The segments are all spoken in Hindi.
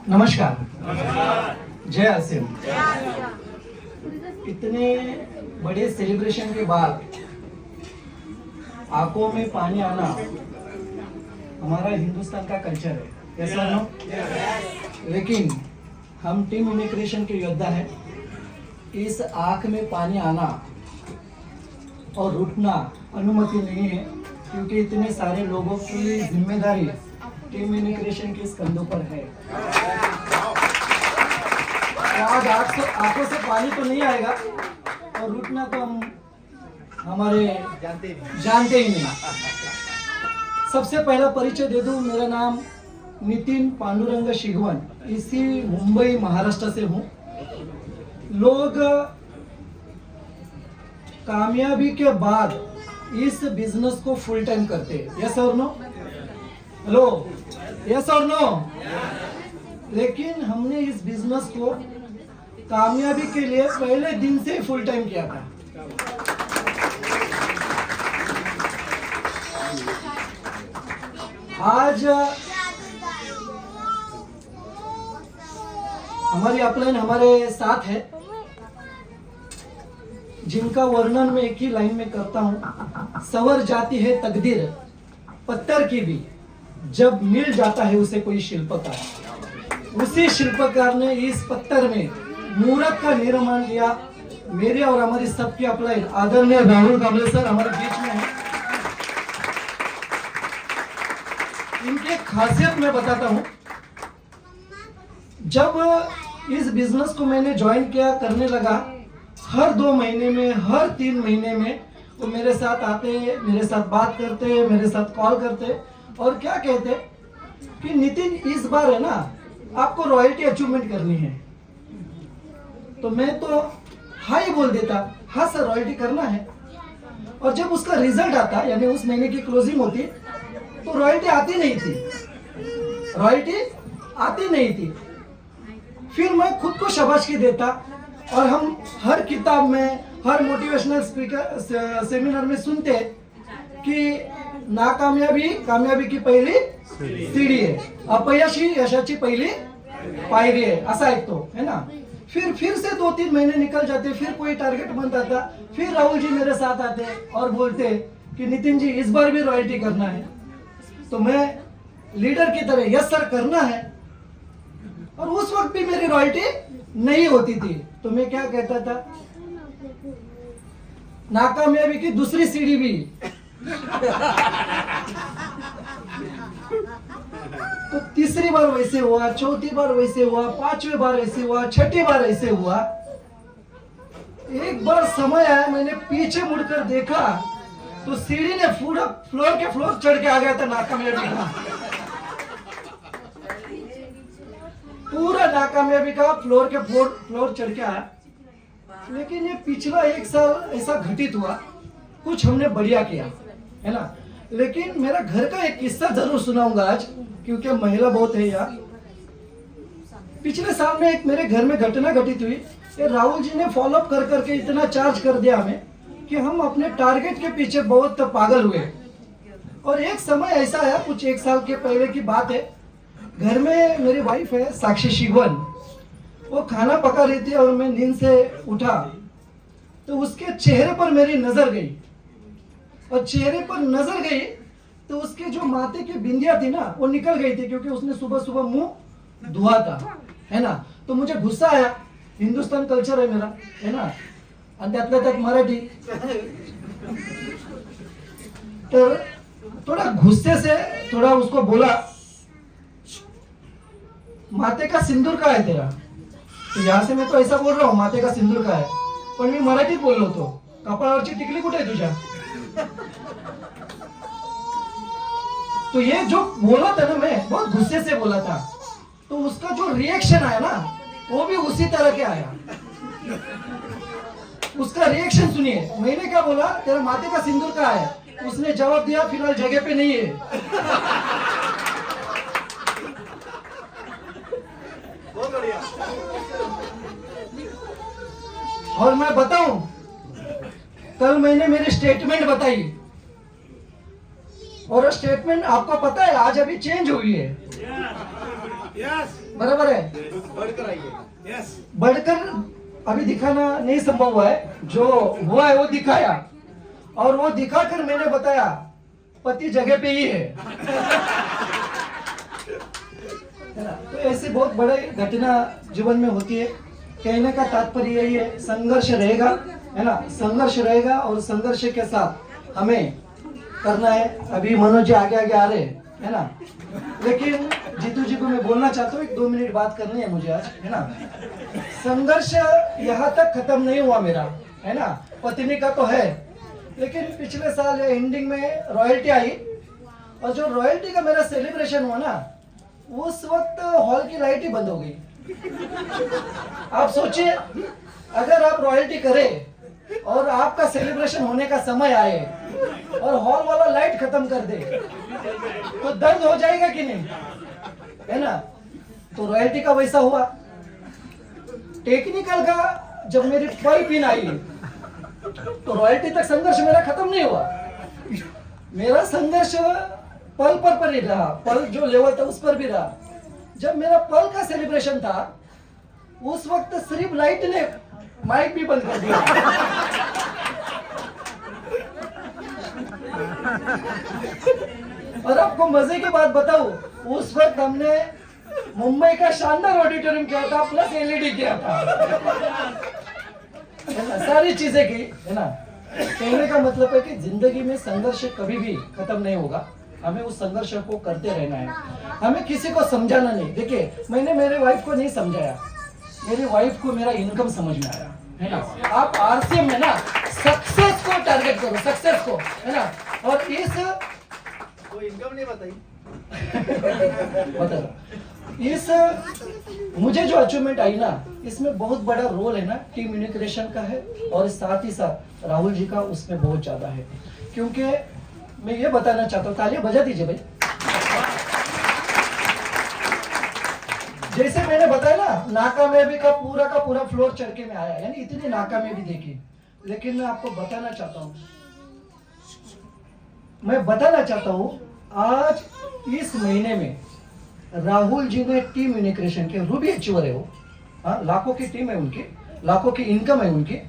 नमस्कार। जय आसिम। इतने बड़े सेलिब्रेशन के बाद आंखों में पानी आना हमारा हिंदुस्तान का कल्चर है, ऐसा नो? लेकिन हम टीम इमिग्रेशन के योद्धा हैं। इस आंख में पानी आना और रुकना अनुमति नहीं है, क्योंकि इतने सारे लोगों की जिम्मेदारी टीम इमिग्रेशन के कंधों पर है। तो आज आंखों से पानी तो नहीं आएगा और रुकना तो हम हमारे जानते ही नहीं। सबसे पहला परिचय दे दूं, मेरा नाम नितिन पांडुरंग शिगवन, इसी मुंबई महाराष्ट्र से हूं। लोग कामयाबी के बाद इस बिजनेस को फुल टाइम करते हैं, यस और नो? हेलो, यस और नो? लेकिन हमने इस बिजनेस को कामयाबी के लिए पहले दिन से फुल टाइम किया था। आज हमारी अपलाइन हमारे साथ है, जिनका वर्णन मैं एक ही लाइन में करता हूं। सवर जाती है तकदीर पत्थर की भी, जब मिल जाता है उसे कोई शिल्पकार। उसी शिल्पकार ने इस पत्थर में मूर्त का निर्माण किया। मेरे और हमारी सबकी अपलाइन आदरणीय राहुल कांबले सर हमारे बीच में है। इनकी खासियत मैं बताता हूं। जब इस बिजनेस को मैंने ज्वाइन किया, करने लगा, हर 2 महीने में, हर 3 महीने में वो मेरे साथ आते, मेरे साथ बात करते, मेरे साथ कॉल करते और क्या कहते कि नितिन इस बार है ना, आपको रॉयल्टी अचीवमेंट करनी है। तो मैं तो हाँ ही बोल देता, हाँ सर रॉयल्टी करना है। और जब उसका रिजल्ट आता, यानी उस महीने की क्लोजिंग होती, तो रॉयल्टी आती नहीं थी, रॉयल्टी आती नहीं थी। फिर मैं खुद को शाबाशी देता और हम हर किताब में, हर मोटिवेशनल स्पीकर सेमिनार में सुनते कि नाकामयाबी कामयाबी की पहिली सीढ़ी है, अपयश ही यशाची पहिली पायरी है, ऐसा एक तो है ना। फिर से 2-3 महीने निकल जाते, फिर कोई टारगेट बनता था, फिर राहुल जी मेरे साथ आते और बोलते कि नितिन जी इस बार भी रॉयल्टी करना है। तो मैं लीडर की तरह यस सर करना है, और उस वक्त भी मेरी रॉयल्टी नहीं होती थी। तो मैं क्या कहता था, नाकामयाबी की दूसरी सीढ़ी भी तो तीसरी बार वैसे हुआ, चौथी बार वैसे हुआ, 5वीं बार ऐसे हुआ, 6ठी बार ऐसे हुआ। एक बार समय आया, मैंने पीछे मुड़कर देखा तो सीढ़ी ने पूरा फ्लोर के फ्लोर चढ़ के आ गया था नाकामयाबी का। पूरा नाकामयाबी का फ्लोर के फ्लोर चढ़ के आया। लेकिन ये पिछला 1 साल ऐसा घटित हुआ, कुछ हमने बढ़िया किया है ना। लेकिन मेरा घर का एक किस्सा जरूर सुनाऊंगा आज, क्योंकि महिला बहुत है यार। पिछले साल में एक मेरे घर में घटना घटित हुई। ये राहुल जी ने फॉलोअप कर करके इतना चार्ज कर दिया हमें कि हम अपने टारगेट के पीछे बहुत पागल हुए। और एक समय ऐसा आया, कुछ 1 साल के पहले की बात है, घर में मेरी वाइफ है साक्षी शिगवन, वो खाना पका रही थी और मैं नींद से उठा तो उसके चेहरे पर मेरी नजर गई। और चेहरे पर नजर गई तो उसके जो माथे की बिंदियां थी ना, वो निकल गई थी, क्योंकि उसने सुबह सुबह मुंह धुआ था, है ना। तो मुझे गुस्सा आया, हिंदुस्तान कल्चर है मेरा, है ना, आणि त्यातल्या त्यात मराठी। तो थोड़ा गुस्से से थोड़ा उसको बोला, माथे का सिंदूर का है तेरा? तो यहाँ से मैं तो ऐसा बोल रहा हूँ, माथे का सिंदूर का है, पण मी मराठीत बोललो होतो, कपाळावरची टिकली कुठे आहे तुझ्या? तो ये जो बोला था ना, मैं बहुत गुस्से से बोला था, तो उसका जो रिएक्शन आया ना, वो भी उसी तरह के आया। उसका रिएक्शन सुनिए, मैंने क्या बोला, तेरा माथे का सिंदूर का है? उसने जवाब दिया, फिलहाल जगह पे नहीं है। और मैं बताऊं, कल मैंने मेरी स्टेटमेंट बताई, और स्टेटमेंट आपको पता है आज अभी चेंज हुई है। बराबर है। बढ़कर आइए। बढ़कर अभी दिखाना नहीं संभव हुआ है, जो हुआ है वो दिखाया, और वो दिखाकर मैंने बताया पति जगह पे ही है ना? तो ऐसी बहुत बड़ी घटना जीवन में होती है। कहने का तात्पर्य यही है, संघर्ष रहेगा, है ना, संघर्ष रहेगा, और संघर्ष के साथ हमें करना है। अभी मनोज जी आगे आगे आ रहे हैं, है ना, लेकिन जीतू जी को मैं बोलना चाहता हूँ, 1-2 मिनट बात करनी है मुझे आज, है ना। संघर्ष यहाँ तक खत्म नहीं हुआ मेरा, है ना, पत्नी का तो है, लेकिन पिछले साल या एंडिंग में रॉयल्टी आई, और जो रॉयल्टी का मेरा सेलिब्रेशन हुआ ना, उस वक्त हॉल की लाइट ही बंद हो गई। आप सोचिए, अगर आप रॉयल्टी करें और आपका सेलिब्रेशन होने का समय आए और हॉल वाला लाइट खत्म कर दे, तो दर्द हो जाएगा कि नहीं, है ना। तो रॉयल्टी का वैसा हुआ। टेक्निकल का जब मेरी पल पिन आई, तो रॉयल्टी तक संघर्ष मेरा खत्म नहीं हुआ। मेरा संघर्ष पल पर ही रहा, पल जो लेवल था उस पर भी रहा। जब मेरा पल का सेलिब्रेशन था, उस वक्त सिर्फ लाइट ने माइक भी बंद कर दिया। और आपको मजे की बात बताऊं, उस वक्त हमने मुंबई का शानदार ऑडिटोरियम किया था, प्लस एलईडी किया था, है ना, सारी चीजें की, है ना। कहने का मतलब है कि जिंदगी में संघर्ष कभी भी खत्म नहीं होगा, हमें उस संघर्ष को करते रहना है, हमें किसी को समझाना नहीं। देखिए, मैंने मेरे वाइफ को नहीं समझाया, मेरी वाइफ को मेरा इनकम समझ में आया, है ना। आप आरसीएम में ना सक्सेस को टारगेट करो, सक्सेस को, है ना। और इस वो इनकम नहीं बताई बता, इस मुझे जो अचीवमेंट आई ना, इसमें बहुत बड़ा रोल है ना टीम इंटीग्रेशन का है, और साथ ही साथ राहुल जी का उसमें बहुत ज्यादा है। क्योंकि मैं ये बताना चाहता हूँ, तालियां बजा दीजिए भाई। जैसे मैंने बताया ना, नाकामयाबी का पूरा फ्लोर चढ़ के में आया, यानी इतनी नाकामयाबी देखी, लेकिन मैं आपको बताना चाहता हूँ, आज इस महीने में राहुल जी ने टीम इंटीग्रेशन के रूबी अचीवर है वो, हाँ, लाखों की टीम है उनकी, लाखों की इनकम है उनकी,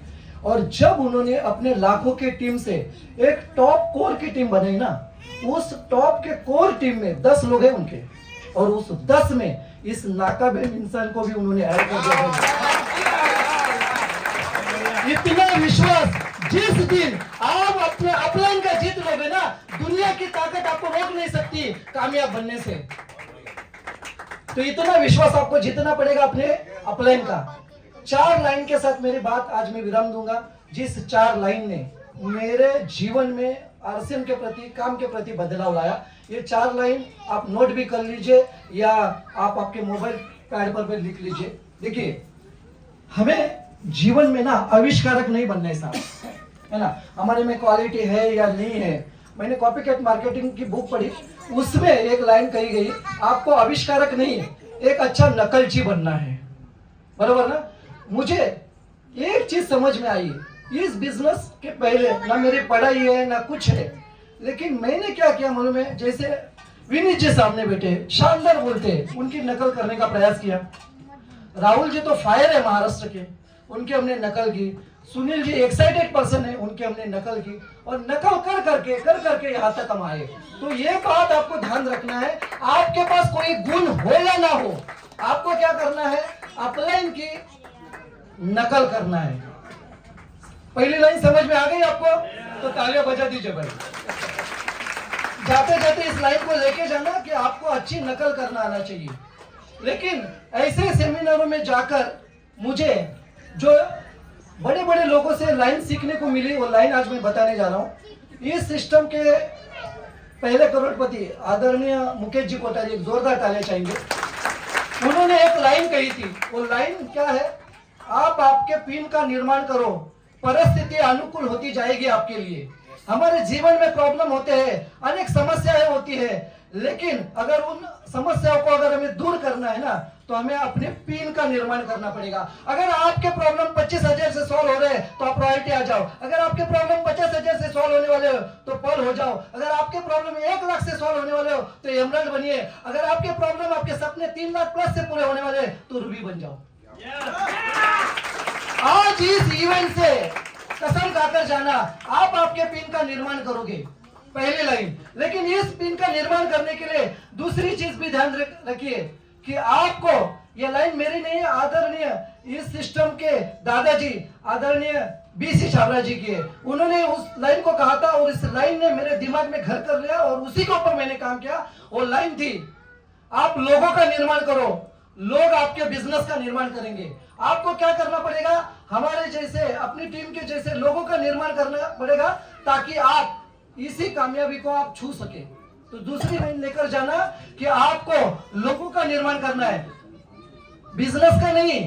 और जब उन्होंने अपने लाखों की टीम से एक टॉप कोर की टीम बनाई ना, उस टॉप के कोर टीम में 10 लोग हैं उनके, और उस 10 में इस नाकाबिल इंसान को भी उन्होंने ऐड कर दिया। इतना विश्वास, जिस दिन आप अपने अपलाइन का जीत लोगे ना, दुनिया की ताकत आपको रोक नहीं सकती कामयाब बनने से। तो इतना विश्वास आपको जीतना पड़ेगा अपने अपलाइन का। 4 लाइन के साथ मेरी बात आज मैं विराम दूंगा, जिस 4 लाइन ने मेरे जीवन में आरसीएम के प्रति, काम के प्रति बदलाव लाया। ये 4 लाइन आप नोट भी कर लीजिए, या आप आपके मोबाइल पैड पर भी लिख लीजिए। देखिए, हमें जीवन में ना आविष्कारक नहीं बनना है साहब, है ना। हमारे में क्वालिटी है या नहीं है, मैंने कॉपीकैट मार्केटिंग की बुक पढ़ी, उसमें एक लाइन कही गई, आपको आविष्कारक नहीं, एक अच्छा नकलची बनना है, बराबर ना। मुझे एक चीज समझ में आई, इस बिजनेस के पहले ना मेरी पढ़ाई है ना कुछ है, लेकिन मैंने क्या किया मालूम है, जैसे विनीत जी सामने बैठे शानदार बोलते, उनकी नकल करने का प्रयास किया। राहुल जी तो फायर है महाराष्ट्र के, उनकी हमने नकल की। सुनील जी एक्साइटेड पर्सन है, उनकी हमने नकल की, और नकल कर करके यहाँ तक हम आए। तो ये बात आपको ध्यान रखना है, आपके पास कोई गुण हो या ना हो, आपको क्या करना है, अपलाइन की नकल करना है। पहली लाइन समझ में आ गई आपको? तो तालियां बजा दीजिए भाई। जाते जाते इस लाइन को लेके जाना कि आपको अच्छी नकल करना आना चाहिए। लेकिन ऐसे सेमिनारों में जाकर मुझे जो बड़े बड़े लोगों से लाइन सीखने को मिली, वो लाइन आज मैं बताने जा रहा हूँ। इस सिस्टम के पहले करोड़पति आदरणीय मुकेश जी कोठारी, एक जोरदार तालियां चाहेंगे। उन्होंने एक लाइन कही थी, वो लाइन क्या है, आप आपके पिन का निर्माण करो, परिस्थिति अनुकूल होती जाएगी आपके लिए। हमारे जीवन में प्रॉब्लम होते हैं, अनेक समस्याएं होती है, लेकिन अगर उन समस्याओं को अगर हमें दूर करना है ना, तो हमें अपने पिन का निर्माण करना पड़ेगा। अगर आपके प्रॉब्लम 25,000 से सॉल्व हो रहे हैं तो आप रॉयल्टी आ जाओ। अगर आपके प्रॉब्लम 50,000 से सॉल्व होने वाले हो तो पर्ल हो जाओ। अगर आपके प्रॉब्लम 1 लाख से सॉल्व होने वाले हो तो एमराल्ड बनिए। अगर आपके प्रॉब्लम, आपके सपने 3 लाख प्लस से पूरे होने वाले हैं तो रूबी बन जाओ। आज इस इवेंट से कसम खाकर जाना, आप आपके पिन का निर्माण करोगे, पहली लाइन। लेकिन इस पिन का निर्माण करने के लिए दूसरी चीज भी ध्यान रखिए कि आपको, ये लाइन मेरी नहीं है, आदरणीय इस सिस्टम के दादाजी आदरणीय बीसी छाबड़ा जी की है। उन्होंने उस लाइन को कहा था और इस लाइन ने मेरे दिमाग में घर कर लिया और उसी के ऊपर मैंने काम किया। वो लाइन थी, आप लोगों का निर्माण करो, लोग आपके बिजनेस का निर्माण करेंगे। आपको क्या करना पड़ेगा, हमारे जैसे, अपनी टीम के जैसे लोगों का निर्माण करना पड़ेगा ताकि आप इसी कामयाबी को आप छू सके। तो दूसरी लाइन लेकर जाना कि आपको लोगों का निर्माण करना है, बिजनेस का नहीं,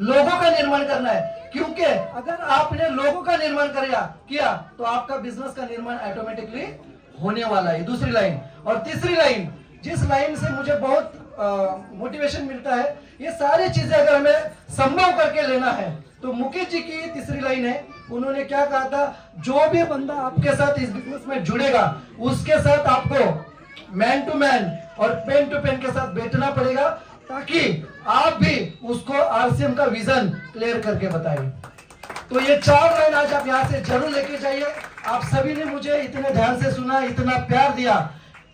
लोगों का निर्माण करना है। क्योंकि अगर आपने लोगों का निर्माण किया तो आपका बिजनेस का निर्माण ऑटोमेटिकली होने वाला है। दूसरी लाइन। और तीसरी लाइन, जिस लाइन से मुझे बहुत मोटिवेशन मिलता है, ये सारी चीजें अगर हमें संभव करके लेना है तो मुकेश जी की तीसरी लाइन है। उन्होंने क्या कहा था, जो भी बंदा आपके साथ इस बिजनेस में जुड़ेगा उसके साथ आपको मैन टू मैन और पेन टू पेन के साथ बैठना पड़ेगा ताकि आप भी उसको आरसीएम का विजन क्लियर करके बताएं। तो ये 4 लाइन आज आप यहाँ से जरूर लेके जाइए। आप सभी ने मुझे इतने ध्यान से सुना, इतना प्यार दिया,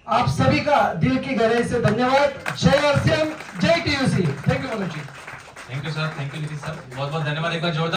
आप सभी का दिल की गहराई से धन्यवाद। जय आरसीएम, जय TUC. Thank you Manoj ji. Thank you sir, thank you Nitish sir, बहुत बहुत धन्यवाद। एक बार जोरदार